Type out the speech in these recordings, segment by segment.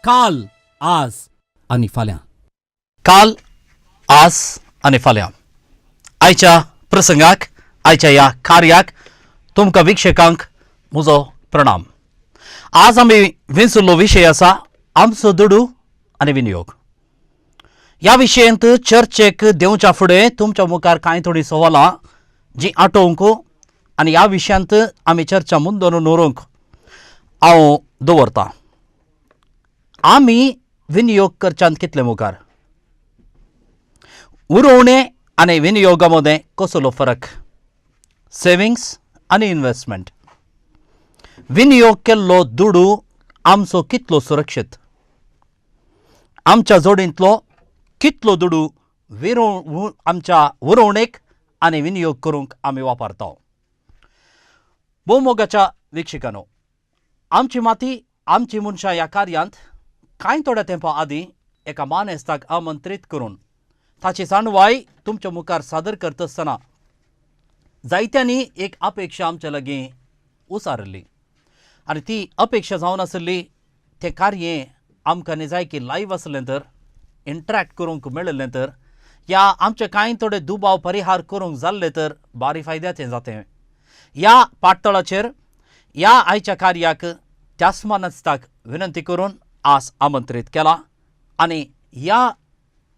काल आज आनी फाल्यां. काल आज आनी फाल्यां आयच्या प्रसंगाक आयच्या ह्या कार्याक तुमकां विक्षेकांक म्हजो प्रणाम. आज आमी विंचुल्लो विशय आसा आमचो दुडू आनी विनियोग. ह्या विशयांत चर्चेक देवच्या फुडें तुमच्या मुखार कांय थोडीं सवालां जीं आटोवंक आनी ह्या विशयांत आमी चर्चा मुद्दोन दवरूंक हांव दवरतां. आमी विनियोग करच्यांत कितले मुखार. उरोवणे आनी विनियोगा मदें कसलो फरक. सेविंग्स आनी इन्वेस्टमेंट. विनियोग केल्लो दुडू आमचो कितलो सुरक्षीत. आमच्या जोडींतलो कितलो दुडू आमच्या उरोवणेक आनी विनियोग करूंक आमी वापरता. भोवमोगाच्या विक्षिकांनो, आमची माती आमची मनशां ह्या कार्यांत कांय थोड्या तेंपा आदीं एका मानेस्ताक आमंत्रीत करून ताची जाणवाय तुमच्या मुखार सादर करता आसतना जायत्यांनी एक अपेक्षा आमचे लागीं उसारली आनी ती अपेक्षा जावन आसली तें कार्य आमकां न्ही जाय की लायव्ह आसलें तर इंटरॅक्ट करूंक मेळिल्लें तर या आमचे कांय थोडे दुबाव परिहार करूंक जाल्ले तर बारी फायद्याचें जातें. ह्या पाठतळाचेर ह्या आयच्या कार्याक त्याच मानेस्ताक विनंती करून आज आमंत्रीत केला आनी ह्या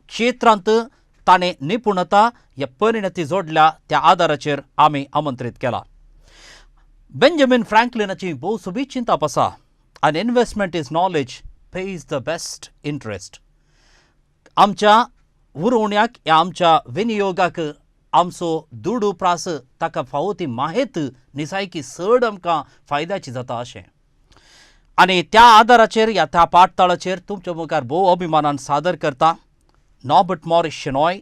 क्षेत्रांत ताणें निपुणता ह्या परिणती जोडल्या त्या आदाराचेर आमी आमंत्रीत केला. बेंजामिन फ्रँकलिनाची भोव सोबीत चिंतप आसा. An investment is knowledge page the best interest. आमच्या उरोवण्याक ह्या आमच्या विनियोगाक आमचो दुडू प्रास ताका फावो ती माहेत निसायकी चड आमकां फायद्याची जाता अशें. आनी त्या आदाराचेर ह्या त्या पाठतळाचेर तुमच्या मुखार भोव अभिमानान सादर करता नॉर्बर्ट मॉरिस शेनॉय.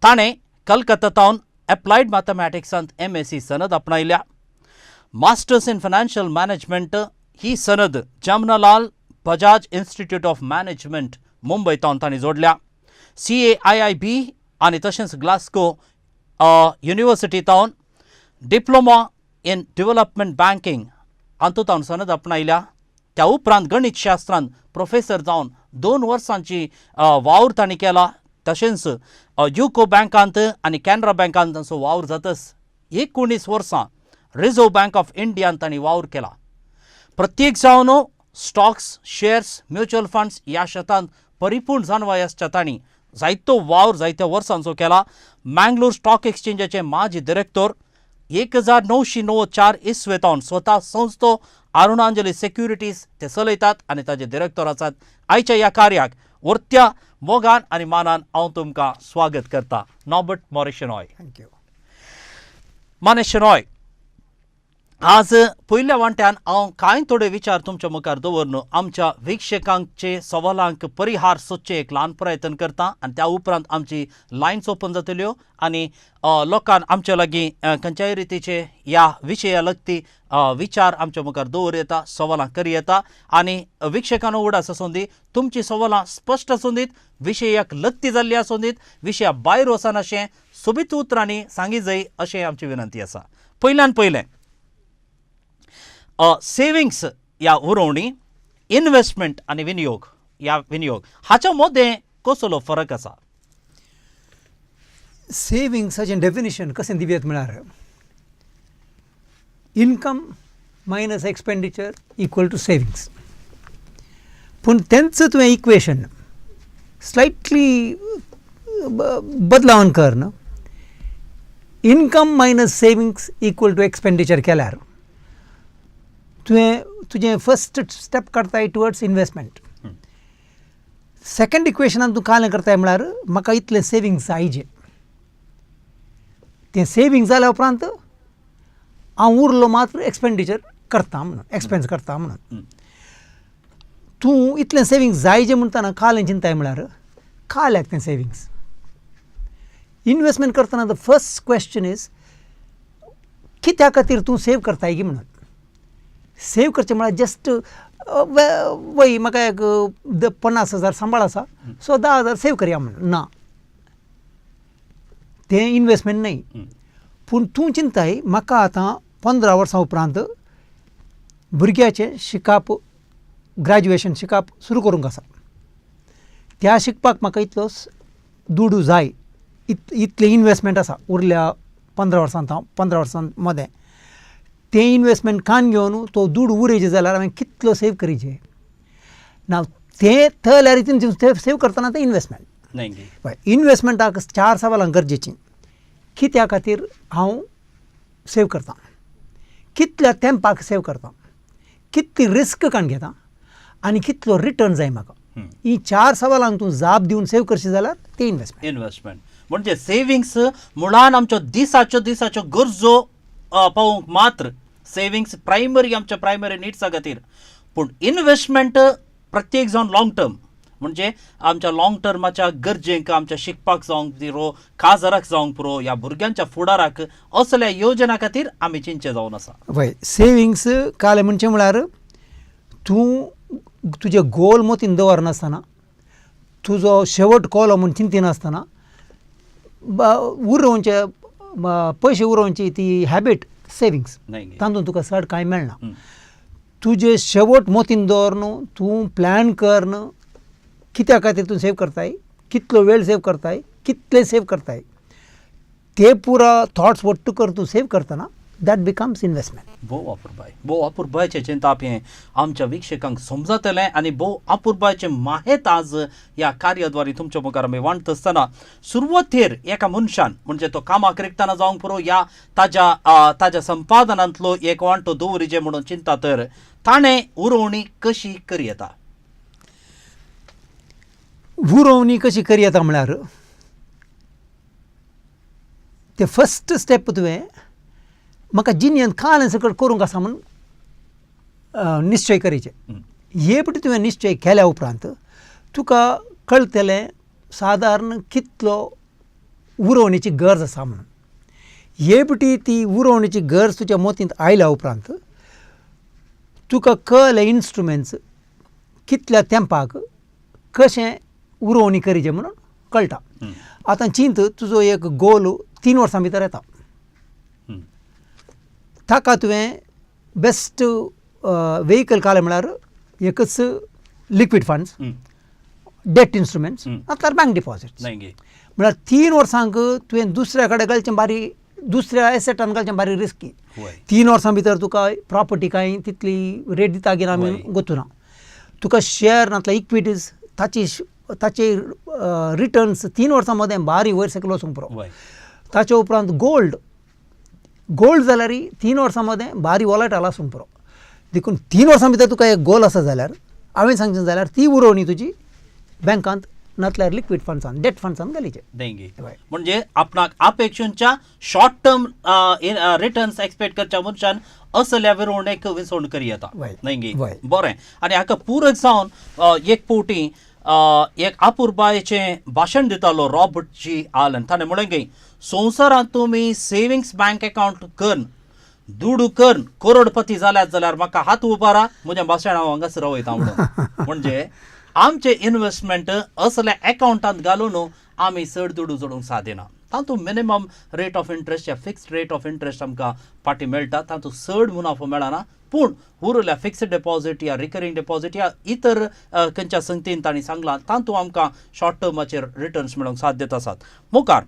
ताणें कलकत्तांत एप्लायड मॅथमॅटिक्सांत MSc सनद आपणायल्या. मास्टर्स इन फायनान्शियल मॅनेजमेंट ही सनद Jamnalal Bajaj institute of management मुंबयतावन ताणें जोडल्या. CAIIB आनी तशेंच ग्लास्को युनिवर्सिटींतावन डिप्लोमा इन डेव्हलपमेंट बँकींग हातूंत सनद आपणायल्या. त्या उपरांत गणित शास्त्रांत प्रोफेसर जावन 2 वर्सांची वावर ताणें केला. तशेंच युको बँकांत आनी कॅनरा बँकांत तांचो वावर जातच 19 वर्सां रिझर्व बँक ऑफ इंडियान ताणें वावर केला. प्रत्येक जावन स्टॉक्स, शेअर्स, म्युच्युअल फंड्स ह्या शेतांत परिपूर्ण जाणवाय आसच्या ताणीं जायतो वावर जायत्या वर्सांचो केला. मँगलोर स्टॉक एक्सचेंजाचे माजी डिरेक्टर 1994 इस्वेतावन स्वता संस्थो अरुणांजली सेक्युरिटीज ते चलयतात आनी ताचे डिरेक्टर आसात. आयच्या ह्या कार्याक वर्त्या मोगान आनी मानान हांव तुमकां स्वागत करता. Norbert Morris Shenoy. थँक्यू. मानेस शेनॉय, आज पयल्या वांट्यान हांव कांय थोडे विचार तुमच्या मुखार दवरून आमच्या विक्षेकांचे सवालांक परिहार सोदचे एक ल्हान प्रयत्न करता आनी त्या उपरांत आमची लायन्स ओपन जातल्यो आनी लोकांक आमच्या लागीं खंयच्याय रितीचे ह्या विशया लगती विचार आमच्या मुखार दवर येता, सवालां करी येता आनी विक्षेकांनो उगडास आसूं दी, तुमची सवालां स्पश्ट आसूं दीत, विशयाक लगती जाल्ली आसूं दीत, विशया भायर वचनाशें सोबीत उतरांनी सांगी जाय अशें आमची विनंती आसा. पयल्यान पयलें सेविंग्स ह्या उरोवणी, इन्वेस्टमेंट आनी विनियोग हाच्या मदें कसलो फरक आसा. सेविंग्साचें डेफिनेशन कशें दिव्यात म्हळ्यार income minus expenditure equal to savings. पूण तेंच तुवें इक्वेशन स्लायटली बदलावन कर न्हू. Income minus savings equal to expenditure केल्यार तुवें तुजें फस्ट स्टेप करताय टुवर्ड्स इन्वेस्टमेंट. सेकंड इक्वेशनान तूं कालें करताय म्हळ्यार म्हाका इतलें सेविंग्स जायजें. तें सेविंग्स जाल्या उपरांत हांव उरलो मात्र एक्सपेंडिचर करता म्हणून, एक्सपेन्स करता म्हणून. तूं इतलें सेविंग्स जायजें म्हणटाना कालें चिंताय म्हळ्यार काल्याक तें सेविंग्स. इन्वेस्टमेंट करतना द फर्स्ट क्वेश्चन इज कित्या खातीर तूं सेव करताय की म्हणून. सेव करचें म्हळ्यार जस्ट वय म्हाका एक 50,000 सांबाळ आसा सो 10,000 सेव करया म्हणून ना, तें इन्वेस्टमेंट न्हय. पूण तूं चिंताय म्हाका आतां 15 वर्सां उपरांत भुरग्याचें शिकाप ग्रॅज्युएशन शिकप सुरू करूंक आसा त्या शिकपाक म्हाका इतलो दुडू जाय इतले इन्वेस्टमेंट आसा उरल्या 15 वर्सां मदें ते इन्वेस्टमेंट कान घेवन तो दूड उरयचे जाल्यार हांवें कितलो सेव करीचे ना ते थंय रितीन सेव करतना ते इन्वेस्टमेंट नाही गे. पळय इन्वेस्टमेंटाक 4 सवालां गरजेचीं कित्या खातीर हांव सेव करतां कितल्या तेंपाक सेव करतां कितली रिस्क काण घेता आनी कितलो रिटर्न जाय म्हाका ही 4 सवालांक तूं जाप दिवन सेव करशी जाल्यार ते इन्वेस्टमेंट म्हणजे सेविंग्स मुळान आमच्यो दिसाच्यो गरजो पावोवंक मात्र सेविंग्स प्रायमरी आमच्या प्रायमरी निड्सा खातीर पूण इन्वेस्टमेंट प्रत्येक जावन लाँग टर्म म्हणजे आमच्या लाँग टर्माच्या गरजेक आमच्या शिकपाक जावंक पुरो काजाराक जावंक पुरो ह्या भुरग्यांच्या फुडाराक असल्या योजना खातीर आमी चिंचे जावन आसा. पळय सेविंग्स काले म्हणचे म्हळ्यार तूं तुजे गोल मोतीन दवरनासतना तुजो शेवट कोलो म्हूण चिंतिनासतना उरोवचे पयशे उरोवची ती हॅबीट सेविंग्स तातूंत तुका चड कांय मेळना तुजे शेवट मोतीन दवर न्हू तूं प्लॅन कर न्हू कित्या खातीर तूं सेव करताय कितलो वेळ सेव करताय कितले सेव करताय ते पुरा थॉट्स वट्ट कर तूं सेव करतना दॅट बिकम्स इन्वेस्टमेंट. भोव अपुरबायचे चिंताप हें आमच्या विक्षकांक समजतलें आनी भोव अपुरबायचे माहेत आज ह्या कार्याद्वारे तुमच्या मुखार आमी वांटत आसतना सुरवातेर एका मनशान म्हणजे तो कामाक रिकतना जावंक पुरो या ताज्या संपादनांतलो एक वांटो दवरिजे म्हणून चिंता तर ताणें उरोवणी कशी करी येता. उरोवणी कशी करी येता म्हळ्यार ते फस्ट स्टेप तुवें म्हाका जिणेंत काळें सकट करूंक आसा म्हूण निश्चय करीचे हे पटी तुवें निश्चय केल्या उपरांत तुका कळटलें सादारण कितलो उरोवणेची गरज आसा म्हणून हे पटी ती उरोवणेची गरज तुज्या मोतींत आयल्या उपरांत तुका कळले इन्स्ट्रुमेंट्स कितल्या तेंपाक कशें उरोवणी करीचे म्हणून कळटा. आतां चिंत तुजो एक गोल 3 वर्सां भितर येता ताका तुवें बेस्ट वेहिकल काले म्हळ्यार एकच लिक्वीड फंड्स डेट इन्स्ट्रुमेंट्स नाल्यार बँक डिपॉझिट्स म्हळ्यार 3 वर्सांक तुवें दुसऱ्या कडेन घालचें बारी दुसऱ्या एसेटान घालचें बारी रिस्की 3 वर्सां भितर तुका प्रॉपर्टी कांय तितली रेट दिता की ना आमी गोतुना तुका शेअर नातल्या इक्विटीज ताचे रिटर्न्स 3 वर्सां मदें बारी वयर सकयल वचूंक पुरो ताचे उपरांत गोल्ड जाल्यार 3 वर्सां मदें बारी वॉलेटाल आसूंक पुरो देखून 3 वर्सां भितर तुका एक गोल आसा जाल्यार हांवें सांगचें जाल्यार ती उरोवणी तुजी बँकांत नातल्यार लिक्वीड फंड्सान डेट फंड्सान घालीचे म्हणजे आपणाक अपेक्षेच्या शॉर्ट टर्म रिटर्न्स एक्सपेक्ट करच्या मनशान असल्या विरोवणेक विसवण करी येता न्ही बरें. आनी हाका पूरक जावन एक फावटी एक अपुरबायेचें भाशण दितालो रॉबर्ट जी आलन ताणें म्हळें की संवसारांत तुमी सेविंग्स बँक अकाउंट करून दुडू करून करोडपती जाल्यात जाल्यार म्हाका हात उबारा म्हजें भाशण हांव हांगासर वयता म्हणून म्हणजे आमचे इन्वेस्टमेंट असल्या अकाउंटांत घालून आमी चड दुडू जोडूंक सादिना तातूंत मिनिमम रेट ऑफ इंट्रस्ट या फिक्स्ड रेट ऑफ इंट्रस्ट आमकां फाटीं मेळटा तातूंत चड मुनाफो मेळना पूण उरल्या फिक्स्ड डिपॉझिट या रिकरिंग डिपॉझिट या इतर खंयच्या संगतीन तांणी सांगलां तातूंत आमकां शॉर्ट टर्माचेर रिटर्न्स मेळोवंक साध्य आसात. मुखार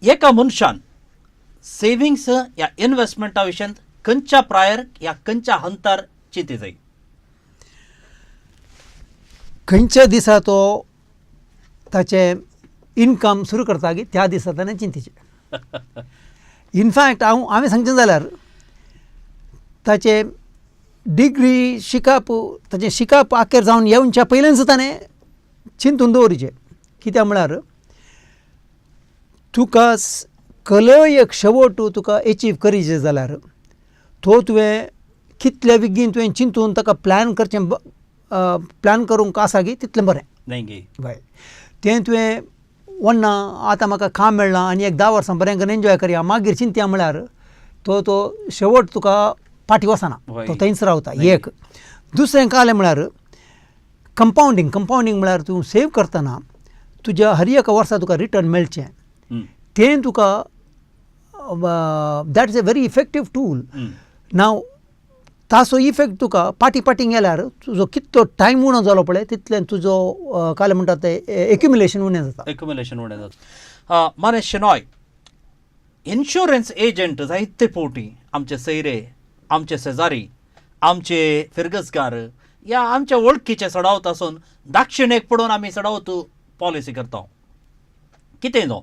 एका मनशान सेविंग्स या इन्वेस्टमेंटा विशयी खंयच्या प्रायर या खंयच्या हंतार चिंती जाय. खंयच्या दिसा तो ताचे इनकम सुरू करता की त्या दिसा ताणें चिंतीचें. इनफॅक्ट हांवें सांगचें जाल्यार ताचे डिग्री ताचें शिकप आखेर जावन येवच्या पयलेंच ताणें चिंतून दवरिचें. कित्याक म्हळ्यार तुका कलय एक शेवट तुका एचीव करीचें जाल्यार तो तुवें कितल्या बेगीन तुवें चिंतून ताका प्लॅन करूंक आसा की तितलें बरें हय. तें तुवें वन्ना आतां म्हाका काम मेळना आनी एक 10 वर्सां बरें करून एन्जॉय करया मागीर चिंतया म्हळ्यार तो शेवट तुका फाटीं वचना तो थंयच रावता. एक दुसरें कालें म्हळ्यार कंपावंडींग म्हळ्यार तूं सेव करतना तुज्या हर एका वर्सा तुका रिटर्न मेळचें तें तुका that is a very effective tool. नाव ताचो इफेक्ट तुका पाटी पाटी गेल्यार तुजो कितलो टायम उणो जालो पळय तितल्यान तुजो काय म्हणटा ते एक्युमुलेशन उणें जाता. एक्युमुलेशन उणें जाता. माने शेनॉय इन्शुरन्स एजंट जायते फावटी आमचे सयरे, आमचे शेजारी, आमचे फिरगसगार या आमच्या वळखीचे सडावत आसून दाक्षिणेक पडून आमी सडावत पॉलिसी करता. कितें न्हू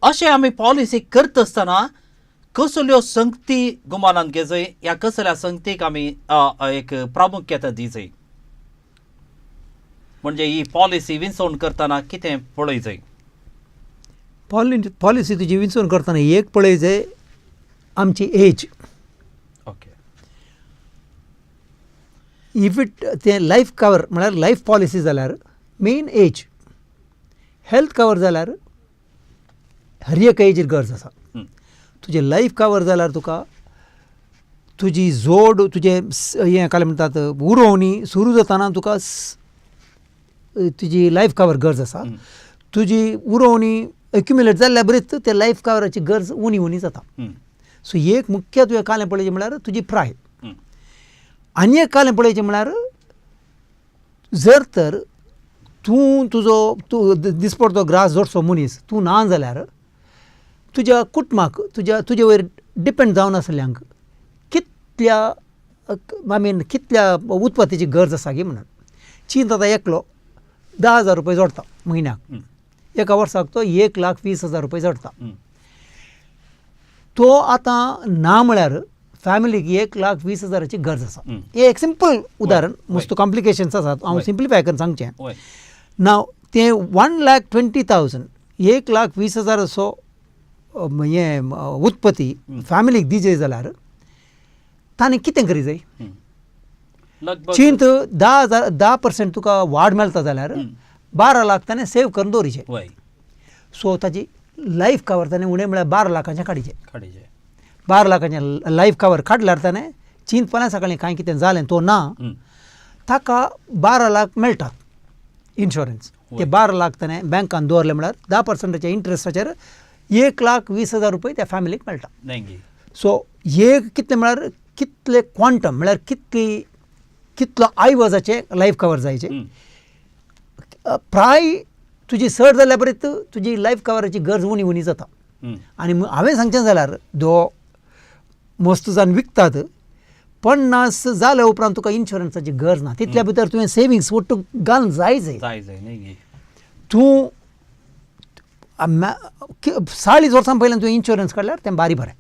अशें आमी पॉलिसी करता आसतना कसल्यो संगती गुमानान घेजय या कसल्या संगतीक आमी एक प्रामुख्यता दिजय. म्हणजे ही पॉलिसी विंचवण करतना कितें पळय जाय. पॉलिसी तुजी विंचून करतना एक पळय जाय आमची एज. ओके. इफ इट ते लायफ कवर म्हळ्यार लायफ पॉलिसी जाल्यार मेन एज. हेल्थ कवर जाल्यार हर एक एजीर गरज आसा. तुजें लायफ कवर जाल्यार तुका तुजी जोड तुजें हें काय म्हणटात उरोवणी सुरू जाताना तुका तुजी लायफ कवर गरज आसा. तुजी उरोवणी एक्युमुलेट जाल्ल्या बरीच ते लायफ कवराची गरज उणी उणी जाता. सो एक मुख्य तुवें कालें पळयचें म्हळ्यार तुजी प्राय. आनी एक कालें पळयचें म्हळ्यार जर तर तूं दिसपडटो ग्रास जोडचो मनीस तूं ना जाल्यार तुज्या कुटुंबाक तुजे वयर डिपेंड जावन आसल्यांक कितल्या उत्पत्तीची गरज आसा गे म्हणून. चीन आतां एकलो 10,000 रुपया जोडटा म्हयन्याक. एका वर्साक तो 1,20,000 रुपया जोडटा. तो आतां ना म्हळ्यार फॅमिलीक 1,20,000ची गरज आसा. हें एक सिंपल उदाहरण. मस्त कॉम्प्लिकेशन्स आसात हांव सिंप्लिफाय करून सांगचें. नाव तें 1,20,000 1,20,000 असो हें उत्पत्ती फॅमिलीक दिजे जाल्यार ताणें कितें करी जाय. चीन 10% तुका वाड मेळटा जाल्यार 12 लाख ताणें सेव करून दवरिचे. सो ताची लायफ कवर ताणें उणें म्हळ्यार 12 लाखाचें काडिचें. 12 लाखाचें लायफ कवर काडल्यार ताणें चीन फाल्यां सकाळीं कांय कितें जालें तो ना ताका 12 लाख मेळटात इन्शुरन्स. ते 12 लाख ताणें बँकान दवरले म्हळ्यार 10%च्या इंट्रस्टाचेर 1,20,000 रुपया त्या फॅमिलीक मेळटा. सो हे कितलें म्हळ्यार कितले क्वांटम म्हळ्यार कितलो आयवजाचें लायफ कवर जायचें. प्राय तुजी सड जाल्या बरीच तुजी लायफ कवराची गरज उणी उणी जाता. आनी हांवें सांगचें जाल्यार मस्त जावन विकतात 50 जाल्या उपरांत तुका इन्शुरन्साची गरज ना. तितल्या भितर तुवें सेविंग्स वट्ट घालून जायचें. तूं 40 वर्सां पयल्यान तुवें इन्शुरन्स काडल्यार तें बारी बरें.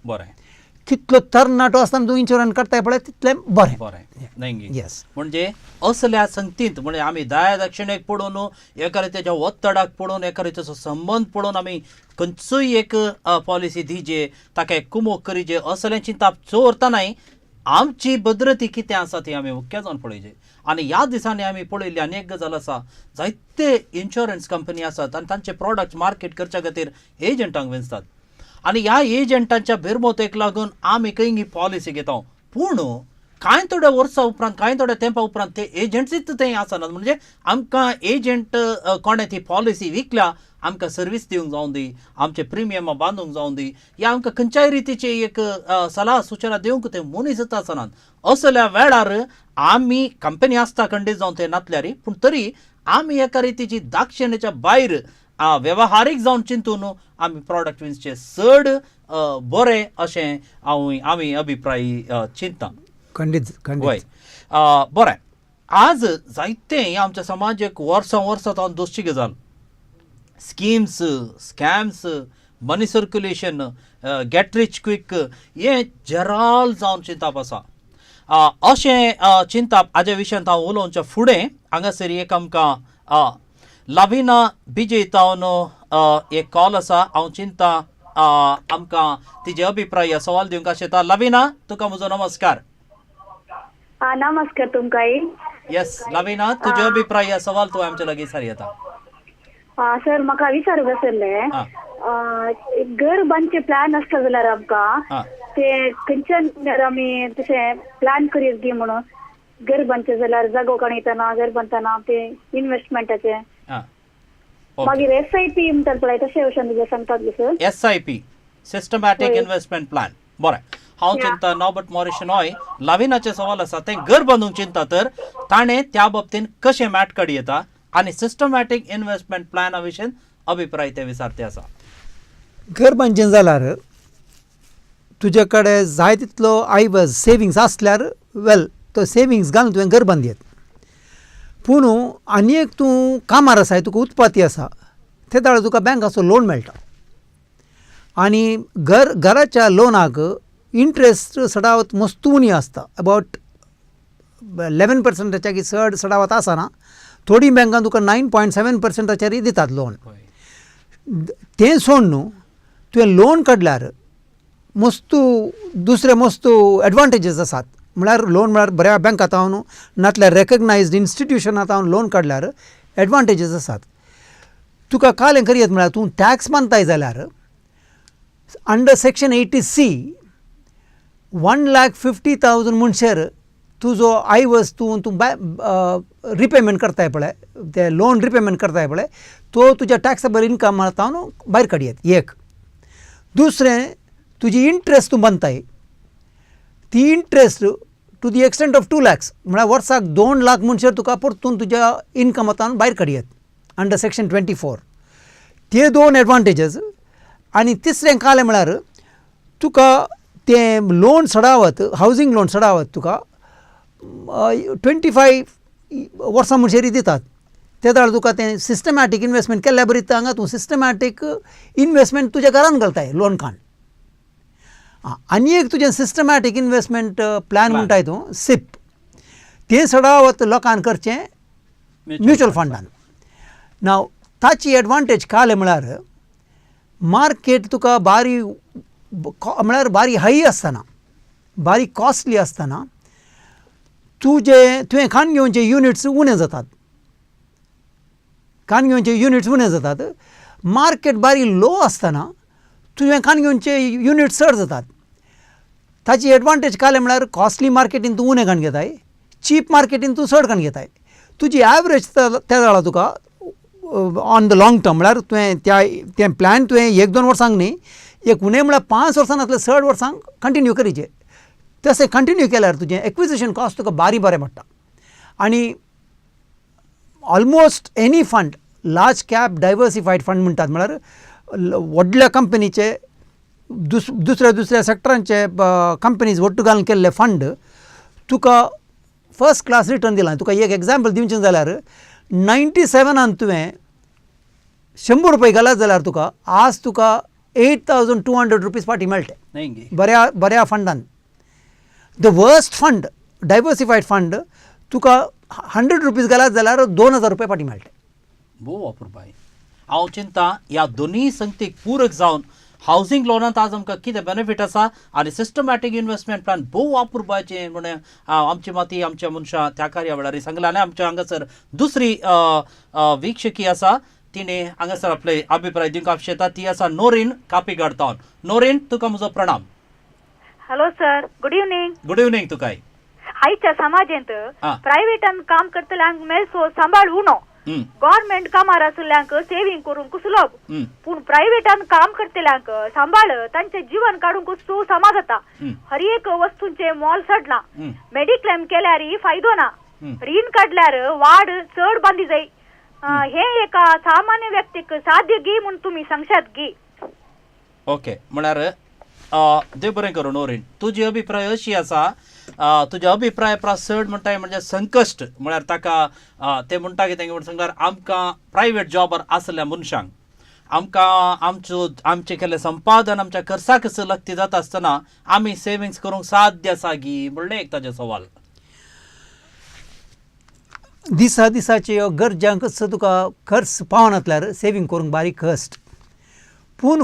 कितलो तरणाटो आसतना तूं इन्शुरन्स काडटाय पळय तितलें बरें. येस. म्हणजे असल्या संगतींत म्हणजे आमी दाक्षिणेक पडून एका रितीच्या वत्तडाक पडून एका रितीचो संबंध पडून आमी खंयचोय एक पॉलिसी दिजे ताका एक कुमोक करीजे असलें चिंता चोरतानाय आमची भद्रती कितें आसा ती आमी मुख्य जावन पळयचे. आनी ह्या दिसांनी आमी पळयल्ली आनी एक गजाल आसा जायते इन्शुरन्स कंपनी आसात आनी तांचे प्रॉडक्ट मार्केट करच्या खातीर एजंटांक वेंचतात. आनी ह्या एजंटांच्या भिरमोतेक लागून आमी खंय ही पॉलिसी घेता. पूण कांय थोड्या वर्सां उपरांत कांय थोड्या तेंपा उपरांत ते एजंट्सूच थंय आसनात. म्हणजे आमकां एजंट कोणें ती पॉलिसी विकल्या आमकां सर्वीस दिवंक जावं दी, आमचे प्रिमियम बांदूंक जावं दी, या आमकां खंयच्याय रितीची एक सलाह सुचना दिवंक ते मनीसच आसनात. असल्या वेळार आमी कंपनी आसता खंडीत जावं ते नातल्यारी पूण तरी आमी एका रितीची दाक्षिणेच्या भायर वेवहारीक जावन चिंतून आमी प्रॉडक्ट विंचचे चड बरें अशें आमी अभिप्राय चिंतता. खंडीत वय बरें. आज जायते हें आमच्या समाजाक वर्सां हांव दोसची गजाल स्किम्स, स्कॅम्स, मनी सर्क्युलेशन, गेट रिच क्विक हें जराल जावन चिंताप आसा. अशें चिंताप हाजे विशयांत हांव उलोवच्या फुडें हांगासर एक आमकां लाविना बिजे तावन एक कॉल आसा. हांव चिंता आमकां तिजे अभिप्राय सवाल दिवंक आशेता. लाविना तुका म्हजो नमस्कार. नमस्कार तुमकांय. येस लाविना तुजे अभिप्राय सवाल तूं आमचे लागीं सार येता. सर म्हाका विचारूंक आसलें घर बांदचे प्लॅन आसता जाल्यार आमकां ते खंयच्यान आमी तशें प्लॅन करीत गी म्हणून घर बांदचे जाल्यार जागो काणयतना घर बांदतना ते इन्व्हेस्टमेंटाचे मागीर SIP म्हणटात पळय तशें अशें सांगतात sir. SIP systematic investment plan. बरें हांव चिंता नॉबर्ट मॉरिशन हय लाविनाचे सवाल आसा ते घर बांदूंक चिंता तर ताणें त्या बाबतीन कशें मॅट काडी येता आनी सिस्टमॅटीक इन्व्हेस्टमेंट प्लॅना विशीं अभिप्राय ते विचारते आसा. घर बांदचें जाल्यार तुजे कडेन जाय तितलो आयवज सेविंग्स आसल्यार वेल तो सेविंग्स घालून तुवें घर बांदयत. पूण आनी एक तूं कामार आसा तुका उत्पत्ती आसा ते दाळ तुका बँकाचो लोन मेळटा आनी घराच्या लोनाक इंट्रस्ट सदावत मस्त उणी आसता अबावट 11% चड सदावत आसना. थोडी बँकां तुका 9.7%चेरय दितात लोन. तें सोड न्हू तुवें लोन काडल्यार दुसरे मस्त एडवांटेजीस आसात. म्हळ्यार लोन म्हळ्यार बऱ्या बँकांत न्हू नातल्यार रेकग्नायज्ड इन्स्टिट्युशनांत लोन काडल्यार एडवांटेजीस आसात. तुका कालें करियत म्हळ्यार तूं टॅक्स बांदताय जाल्यार अंडर सेक्शन 80C 1,50,000 म्हणशेर तुजो आयवज तूं रिपेमेंट करताय पळय ते लोन रिपेमेंट करताय पळय तो तुज्या टॅक्सेबल इनकमांतल्यान भायर काडयत. एक दुसरें तुजी इंट्रस्ट तूं बांदताय ती interest to the extent of 2 lakhs म्हळ्यार वर्साक 2 लाख म्हणशेर तुका परतून तुज्या इनकमांतल्यान भायर काडयत अंडर सेक्शन 24. ते दोन एडवांटेजीस. आनी तिसरें कालें म्हळ्यार तुका तें लोन सडावत हावजींग लोन सडावत तुका 25 वर्सां म्हणशेर दितात. ते दाळ तुका तें सिस्टमॅटीक इन्वेस्टमेंट केल्ल्या बरी हांगा तूं सिस्टमॅटीक इन्वेस्टमेंट तुज्या घरान घालताय लोन काण. आनी एक तुजें सिस्टमॅटीक इन्वेस्टमेंट प्लॅन म्हणटाय तूं सिप तें सडावत लोकांन करचें म्युच्युअल फंडान. नाव ताची एडवांटेज कालें म्हळ्यार मार्केट तुका म्हळ्यार बारी हाय आसतना बारी कॉस्टली आसतना तुवें खाणगिवचे युनिट्स उणे जातात. खाणगिवचे युनिट्स उणे जातात. मार्केट बारी लो आसतना तुवें खाणगिवचे युनिट्स चड जातात. ताची एडवांटेज कालें म्हळ्यार कॉस्टली मार्केटीन तूं उणे घाण घेताय चीप मार्केटीन तूं चड घाण घेताय. तुजी एवरेज त्या जाळा तुका ऑन द लाँग टर्म म्हळ्यार तुवें तें प्लॅन तुवें 1-2 वर्सांक न्ही एक उणें म्हळ्यार 5 वर्सां नातले 6 वर्सांक कंटिन्यू करीचें. तशें कंटिन्यू केल्यार तुजें एक्विजिशन कॉस्ट तुका बारी बरें पडटा. आनी almost any fund large cap diversified fund म्हणटात म्हळ्यार व्हडल्या कंपनीचे दुसऱ्या सेक्टरांचे कंपनीज वट्ट घालून केल्ले फंड तुका फर्स्ट क्लास रिटर्न दिला. तुका एक एग्जाम्पल दिवचें जाल्यार 97 तुवें 100 रुपये घालत जाल्यार तुका आज तुका 8,200 रुपीज फाटी मेळटे बऱ्या फंडान. The worst fund diversified fund तुका 100 रुपीज घालत जाल्यार 2,000 रुपये फाटी मेळटे. भोव वापरपाय. हांव चिंता ह्या दोनूय संगतीक पूरक जावन हावजींग लोनांत आज आमकां कितें बेनिफीट आसा आनी सिस्टमॅटीक इन्वेस्टमेंट प्लॅन भोव वापरपाचें म्हणून आमची माती आमच्या मनशां त्या कार्यावळार सांगलां. आनी आमच्या हांगासर दुसरी वीक्षकी आसा तिणें हांगासर आपले अभिप्राय दिवंक आपशेता. ती आसा नोरीन कापीगाड टावन. नोरीन तुका म्हजो प्रणाम. Hello sir, good evening. Good evening तुकाय. आयच्या समाजांत प्रायव्हेटान काम करतल्यांक मेळसो सांबाळ उणो. गव्हर्नमेंट कामार आसल्यांक सेव्हिंग करूंक सुलभ. पूण प्रायव्हेटान काम करतल्यांक सांबाळ तांचें जीवन काडूंक सुसमा जाता. हर एक वस्तूंचे मोल चडलां. मेडिक्लेम केल्यार फायदो ना. रीण काडल्यार वाड चड बांदी जाय. हे एका सामान्य व्यक्तीक साध्य गी म्हूण तुमी सांगशात गी. ओके म्हळ्यार देव बरें करूं नोरीन. तुजी अभिप्राय अशी आसा तुजे अभिप्राय चड म्हणटाय म्हणजे संकश्ट म्हळ्यार ताका ते म्हणटा कितें म्हणून सांगल्यार आमकां प्रायवेट जॉबार आसल्या मनशांक आमकां आमचें केल्लें संपादन आमच्या खर्चाक लागती जाता आसतना आमी सेविंग्स करूंक साध्य आसा गी म्हणलें एक ताजे सवाल. दिसाचे गरजांक तुका खर्च पावनातल्यार सेविंग करूंक बारीक कश्ट. पूण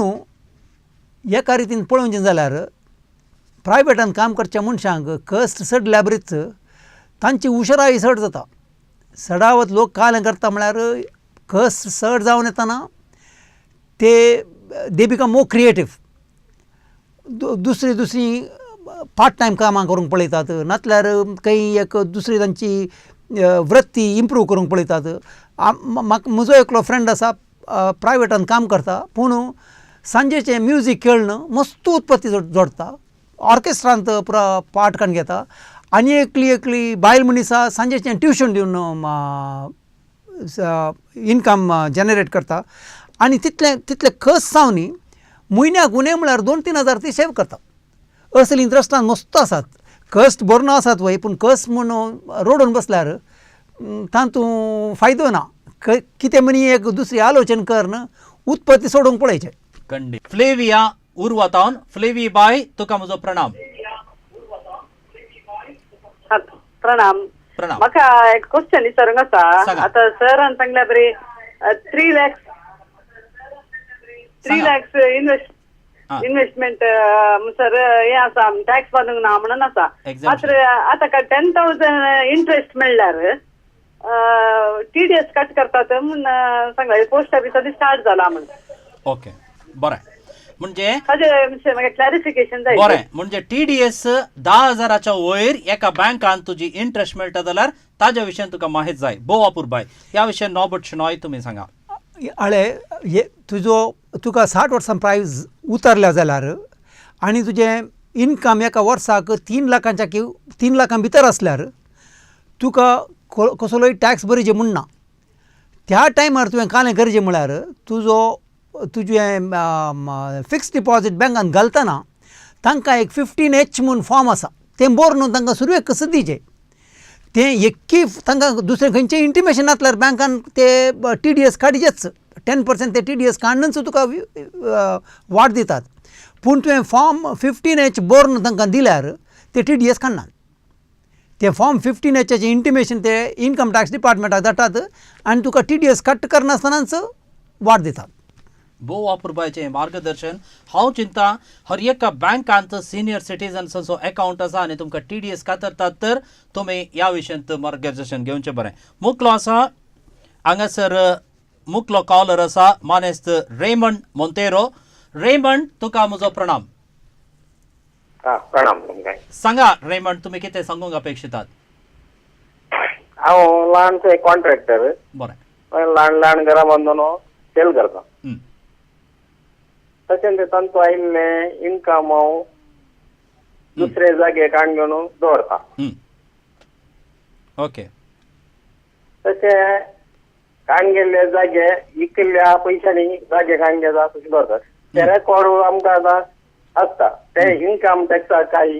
एका रितीन पळोवचें जाल्यार प्रायवेटान काम करच्या मनशांक कश्ट चडल्या बरीच तांची हुशाराय चड जाता. सडावत लोक कालें करता म्हळ्यार कश्ट चड जावन येतना दे बिकम मोर क्रिएटीव. दुसरी पार्ट टायम कामां करूंक पळयतात नातल्यार खंय एक दुसरी तांची वृत्ती इम्प्रूव करूंक पळयतात. म्हाका म्हजो एकलो फ्रेंड आसा प्रायवेटान काम करता पूण सांजेचें म्युजीक खेळणं मस्त उत्पत्ती जोडटा. ऑर्केस्ट्रांत पुरा पार्ट करून घेता आनी एकली बायल मनीस आसा सांजेचें ट्युशन दिवन इनकम जनरेट करता आनी तितले खस सावनी म्हयन्याक उणें म्हळ्यार 2-3 हजार ती सेव करता. असले इंट्रस्टान मस्त आसात. कस्ट बरो ना आसात वय पूण कस्ट म्हूण रोडून बसल्यार तातूंत फायदो ना. कितें म्हणी एक दुसरी आलोचन कर न्हय उत्पत्ती सोडूंक पळयचें. खंडीत. फ्लेविया उर्वातावन फ्लेवी बाय तुका म्हजो प्रणाम. प्रणाम. प्रणाम. म्हाका एक क्वेश्चन विचारूंक आसा. सांगा. आतां सरान सांगल्या बरी 3 lakhs इन्वेस्टमेंट सर हे आसा टॅक्स बांदूंक ना म्हणून आसा. Exemption. मात्र आतां 10,000 इंटरेस्ट म्हणल्यार TDS कट करतात म्हणून सांगला पोस्ट ऑफिसांनी स्टार्ट जाला म्हणून. ओके बरें म्हणजे ताजें म्हाका क्लॅरिफिकेशन जाय. बरें म्हणजे TDS 10,000च्या वयर एका बँकान तुजी इंट्रेस्ट मेळटा जाल्यार ताज्या विशयान तुका माहीत जाय. बोवापूर बाय ह्या विशयान नॉबट शनॉय तुमी सांगा. तुका 60 वर्सां प्रायस उतरल्या जाल्यार आनी तुजें इनकम एका वर्साक 3 लाखां भितर आसल्यार तुका कसलोय टॅक्स भरचें म्हूण ना. त्या टायमार तुवें कालें करचें म्हळ्यार तुजें फिक्स डिपॉझीट बँकान घालतना तांकां एक 15H म्हणून फॉर्म आसा तें बरोवन तांकां सुरवेक कसो दिचें. तें एक्की तांकां दुसरें खंयचें इंटिमेशन नासल्यार बँकान ते TDS काडचेच. 10% ते TDS काडनच तुका वाड दितात. पूण तुवें फॉर्म 15H बरोवन तांकां दिल्यार ते TDS काडनात. ते फॉर्म 15Hचें इंटिमेशन ते इनकम टॅक्स डिपार्टमेंटाक धाडटात आनी तुका TDS कट करनासतनाच वाड दितात. बोवापूर बायचें मार्गदर्शन हांव चिंता हर एका बँकांत सिनियर सिटीजन्सांचो अकाउंट आसा आनी तुमकां TDS कातरतात तर तुमी ह्या विशयांत मार्गदर्शन घेवचें बरें. मुखलो आसा हांगासर मुखलो कॉलर आसा मानेस्त रेमंड मोंतेरो. रेमंड तुका म्हजो प्रणाम. प्रणाम तुमकां. सांगा रेमंड तुमी कितें सांगूंक अपेक्षितात. हांव ल्हानसो एक कॉन्ट्रॅक्टर. बरें. ल्हान घरां बांदून सेल करता. हं. तशें ते तांचो आयिल्लें इनकम हांव दुसरे जागे काण घेवन दवरता. हं. ओके. तशें काण गेल्ले जागे विकल्ल्या पयशांनी जागे काण घेता तशें दवरतात. ते रेकॉर्ड आमकां आतां आसता. ते इनकम टॅक्साक कांय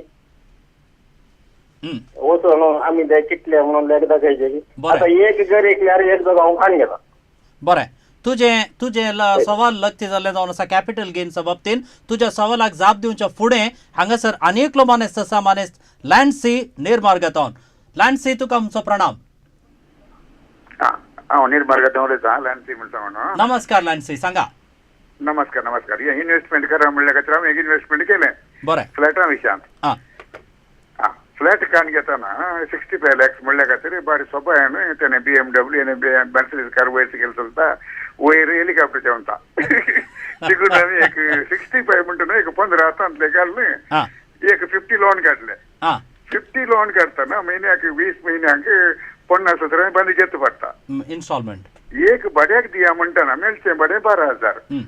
वचून आमी ते कितले म्हणून लेख दाखयचे. आतां एक घर एकल्यार एक जागो हांव काण घेता. बरें. तुजें सवाल लक्ती जाल्लें जावन आसा कॅपिटल गेन्सा बाबतींत. तुज्या सवालाक जाप दिवच्या फुडें हांगासर आनी एकलो मानेस्त आसा मानेस्त लँडसी निर्मार्गातावन. लँडसी तुका आमचो प्रणाम. हांव निर्मार्गातावन उलयतां लँडसी म्हणटा म्हणून. नमस्कार लँडसी सांगा. नमस्कार. हे इन्व्हेस्टमेंट करा म्हणल्या खातीर हांवें एक इन्व्हेस्टमेंट केलें. बरें. फ्लॅटा विशयांत. फ्लॅट काण घेतना 65 lakhs म्हणल्या खातीर बारी सोबा न्हय तेणे BMW आनी मर्सिडीज कार वयर सकयल चलता वयर हेलिकॉप्टर वता. देखून आमी एक 65 म्हणटा न्हय एक 15 हातांतले घालले एक 50 लोन काडले. 50 लोन काडटना म्हयन्याक 20 म्हयन्याक 50,000 बांदी घेत पडटा. इन्स्टॉलमेंट एक भाड्याक दिया म्हणटना मेळचें भाडें 12,000.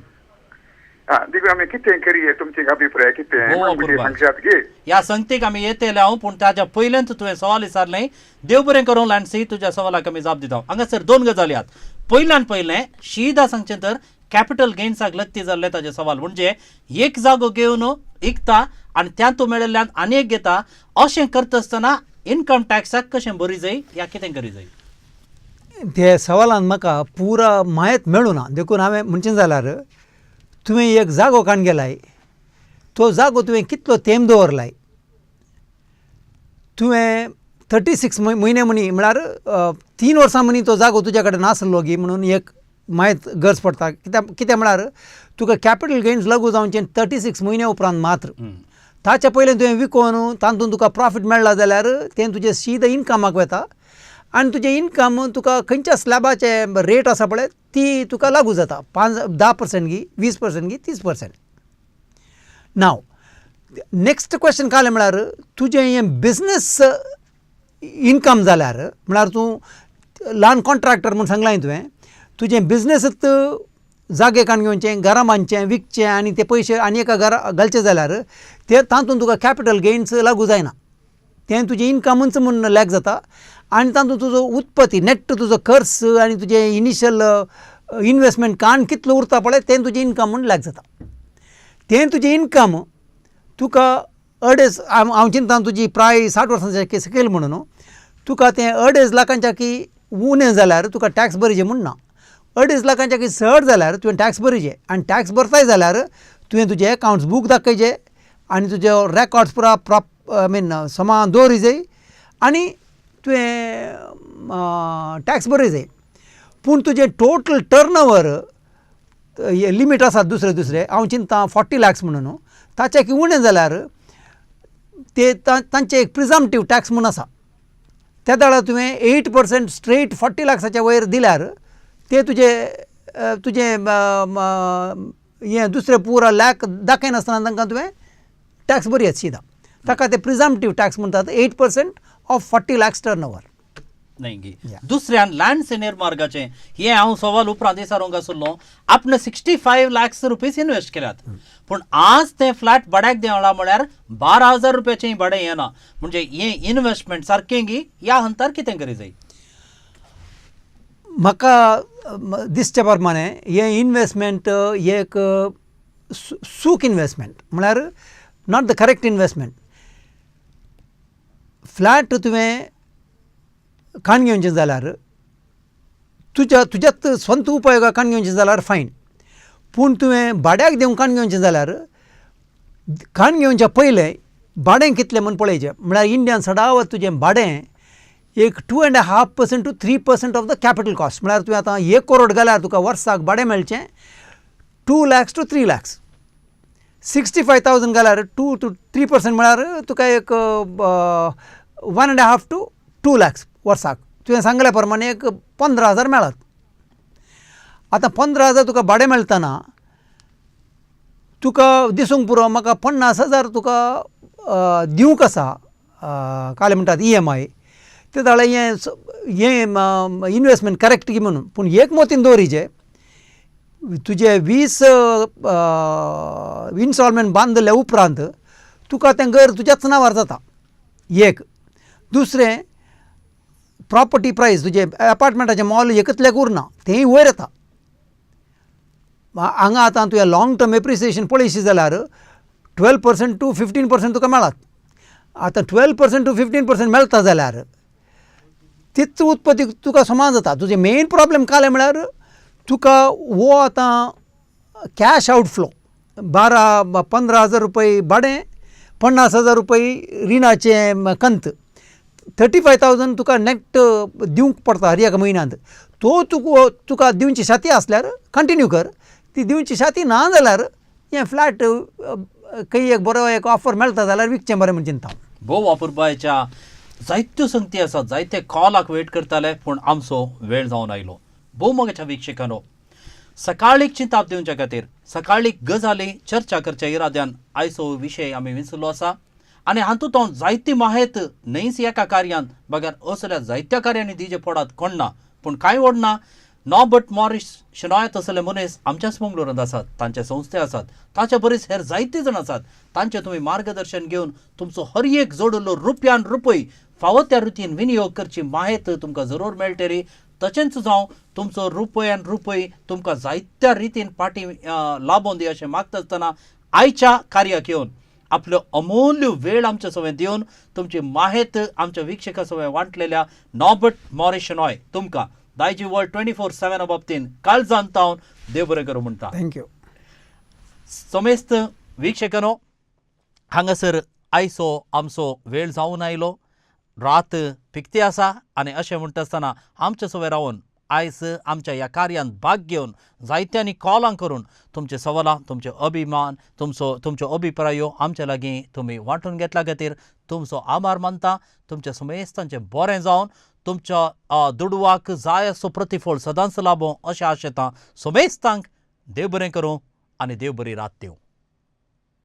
देखून आमी कितें करिये तुमचे अभिप्राय कितें सांगशात गे. ह्या संगतीक आमी येतले हांव पूण ताच्या पयल्यान तुवें सवाल विचारलें. देव बरें करूं लँडसी तुज्या सवालाक आमी जाप दिता. हांगासर 2 गजाली आहात. पयलें शिदा सांगचें तर कॅपिटल गेन्साक लक्ती जाल्ले ताजे सवाल म्हणजे एक जागो घेवन विकता आनी त्यातूं मेळिल्ल्यान आनी एक घेता अशें करता आसतना इनकम टॅक्साक कशें भरी जाय या कितें करी जाय. ते सवालान म्हाका पुरा मायत मेळूं ना. देखून हांवें म्हणचें जाल्यार तुवें एक जागो काण गेलाय तो जागो तुवें कितलो तेंप दवरलाय. तुवें 36 म्हयने म्हणी म्हळ्यार 3 वर्सां म्हणी तो जागो तुज्या कडेन नासलो गी म्हणून एक माहीत गरज पडटा. कित्याक म्हळ्यार तुका कॅपिटल गेन्स लागू जावचें 36 म्हयन्या उपरांत मात्र. ताच्या पयलीं तुवें विकून तातूंत तुका प्रॉफीट मेळ्ळा जाल्यार तें तुजें सीद इनकमाक वता आनी तुजें इनकम तुका खंयच्या स्लॅबाचे रेट आसा पळय ती तुका लागू जाता. 10% गी 20% गी 30%. नाव नेक्स्ट क्वेश्चन कालें म्हळ्यार तुजें हें बिजनस इनकम जाल्यार म्हळ्यार तूं ल्हान कॉन्ट्रॅक्टर म्हूण सांगलां तुवें तुजें बिजनस जागे काण घेवचें घरां बांदचें विकचें आनी ते पयशे आनी एका घरा घालचे जाल्यार ते तातूंत तुका कॅपिटल गेन्स लागू जायना. तें तुजें इनकमूच म्हूण लॅक जाता आनी तातूंत तुजो उत्पत्ती नेट तुजो खर्च आनी तुजें इनिशियल इन्वेस्टमेंट काण कितलो उरता पळय तें तुजें इनकम म्हूण लॅक जाता. तें तुजें इनकम तुका अडेज हांव चिंता तुजी प्राय 60 वर्सांची सकयल म्हणून तुका तें 2.5 लाखांच्या की उणें जाल्यार तुका टॅक्स भरचें म्हूण ना. 2.5 लाखांच्या की चड जाल्यार तुवें टॅक्स भरचें आनी टॅक्स भरताय जाल्यार तुवें तुजें अकावंट्स बूक दाखयचें आनी तुजे रेकॉर्ड्स पुरा समान दवरूं जाय आनी तुवें टॅक्स भरूं जाय. पूण तुजें टोटल टर्न ओवर लिमीट आसात दुसरे हांव चिंता 40 lakhs म्हणून ताचे की उणें जाल्यार ते तांचे एक प्रिझम्पटीव टॅक्स म्हूण आसा. त्या वेळार तुवें 8% स्ट्रेट 40 lakhsच्या वयर दिल्यार ते तुजें हें दुसरें पुरा लॅक दाखयनासतना तांकां तुवें टॅक्स भरयत सीदा. ताका ते प्रिझम्पटीव टॅक्स म्हणटात 8% ऑफ 40 lakhs टर्न ओवर. नाही गी दुसऱ्यान लँड सिनियर मार्गाचें हे हांव सवाल उपरांत विचारूंक आसलो. आपण 65 lakhs रुपीज इन्वेस्ट केल्यात पूण आज ते फ्लॅट भाड्याक देवला म्हळ्यार 12,000 रुपयाचें भाडें येना. म्हणजे हे इन्वेस्टमेंट सारकें गी ह्या हंतार कितें करी जाय? म्हाका दिसचे प्रमाणे हे इन्वेस्टमेंट हे एक सूक इन्वेस्टमेंट म्हळ्यार not the correct investment. Flat तुवें काण घेवचें जाल्यार तुज्याच स्वंत उपयोगाक काण घेवचें जाल्यार फायन. पूण तुवें भाड्याक दिवन काण घेवचें जाल्यार काण घेवच्या पयलें भाडें कितलें म्हूण पळयचें. म्हळ्यार इंडियान सदांच तुजें भाडें एक 2.5% to 3% of the capital cost. म्हळ्यार तुवें आतां 1 crore घाल्यार तुका वर्साक भाडें मेळचें 2 lakhs to 3 lakhs. 65,000 घाल्यार 2 to 3% म्हळ्यार तुका एक 1.5 to 2 lakhs वर्साक. तुवें सांगल्या प्रमाणे एक 15,000 मेळत. आतां 15,000 तुका भाडें मेळटना तुका दिसूंक पुरो म्हाका 50,000 तुका दिवंक आसा काय म्हणटात EMI. ते जाल्यार हें इन्वेस्टमेंट करेक्ट की म्हणून. पूण एक मोतीन दवरीचें तुजे 20 इन्स्टॉलमेंट बांदले उपरांत तुका तें घर तुज्याच नांवार जाता. एक दुसरें प्रॉपर्टी प्रायस तुजे अपार्टमेंटाचें मोल एकतलेक उरना तेंय वयर येता. हांगा आतां तुवें लाँग टर्म एप्रिसिएशन पळयशी जाल्यार 12% to 15% तुका मेळत. आतां 12% to 15% मेळटा जाल्यार तीच उत्पत्ती तुका समान जाता. तुजें मेन प्रॉब्लेम कालें म्हळ्यार तुका हो आतां कॅश आउटफ्लो 15,000 रुपये भाडें 50,000 रुपये रिणाचें कंत 35,000 तुका नेट दिवंक पडटा हर एका म्हयन्यांत. तो तुका दिवची शाती आसल्यार कंटिन्यू कर. ती दिवची शाती ना जाल्यार हें फ्लॅट खंय एक बरो एक ऑफर मेळटा जाल्यार विकचें बरें म्हूण चिंता. भोव वापरपाच्या जायत्यो संगती आसात. जायते कॉलाक वेट करताले पूण आमचो वेळ जावन आयलो. भोव मोगाच्या वीक्षकांनो सकाळीक चिंताप दिवच्या खातीर सकाळीक गजाली चर्चा करच्या इराद्यान आयचो विशय आमी विसरलो आसा आनी हातूंत हांव जायती माहेत न्हयच एका कार्यांत बगर असल्या जायत्या कार्यांनी दिजे पडात कोण ना. पूण कांय ओडना नॉबर्ट मॉरिस शेनॉयत असले मनीस आमच्याच मंगळुरांत आसात. तांचे संस्थे आसात. ताचे बरेच हेर जायते जण आसात. तांचे तुमी मार्गदर्शन घेवन तुमचो हर एक जोडिल्लो रुपयान रुपय फावो त्या रितीन विनियोग करची माहेत तुमकां जरूर मेळटली. तशेंच जावं तुमचो रुपयान रुपय तुमकां जायत्या रितीन पाटी लाबोवन दी अशें मागता आसतना आयच्या कार्याक येवन आपलो अमूल्य वेळ आमचे सवय दिवन तुमची माहेत आमच्या वीक्षका सवय वांटलेल्या नॉबर्ट मॉरिस शेनॉय तुमकां दायजी वर्ल्ड 24/7 बाबतीन काळजांत तावन देव बरें करूं म्हणटा. थँक्यू. समेस्त वीक्षकांनो हांगासर आयचो आमचो वेळ जावन आयलो. रात पिकती आसा आनी अशें म्हणटा आसतना आमचे सवय रावन आयज आमच्या ह्या कार्यांत भाग घेवन जायत्यांनी कॉलां करून तुमचे सवालां तुमचे अभिमान तुमच्यो अभिप्रायो आमचे लागीं तुमी वांटून घेतल्या खातीर तुमचो आभार मानता. तुमच्या समेस्तांचें बरें जावन तुमच्या दुडवाक जाय असो प्रतिफळ सदांच लाभो अशें आशेतां. समेस्तांक देव बरें करूं आनी देव बरी रात दिवं.